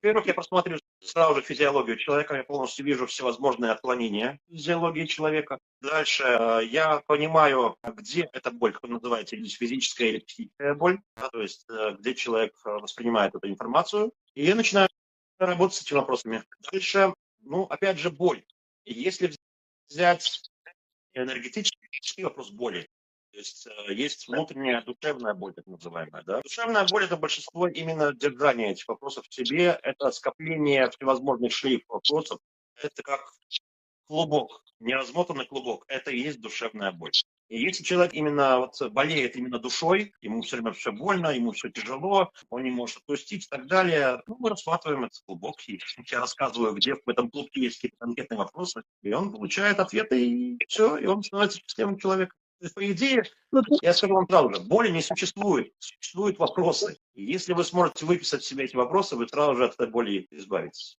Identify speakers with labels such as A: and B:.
A: Во-первых, я просматриваю сразу же физиологию человека, я полностью вижу всевозможные отклонения физиологии человека. Дальше я понимаю, где эта боль, как вы называете, или физическая, или психическая боль, да, то есть где человек воспринимает эту информацию. И я начинаю работать с этими вопросами. Дальше, ну, опять же, боль. Если взять энергетический вопрос боли. То есть есть внутренняя душевная боль, так называемая. Да? Душевная боль – это большинство именно держания этих вопросов в себе, это скопление всевозможных шлейф вопросов. Это как клубок, неразмотанный клубок. Это и есть душевная боль. И если человек именно вот болеет именно душой, ему все время все больно, ему все тяжело, он не может отпустить и так далее, ну, мы рассматриваем этот клубок, и я рассказываю, где в этом клубке есть какие-то конкретные вопросы, и он получает ответы, и все, и он становится счастливым человеком. То есть, по идее,
B: Ну, ты-
A: я скажу вам сразу же, боли не существует, существуют вопросы. И если вы сможете выписать в себе эти вопросы, вы сразу же от этой боли избавитесь.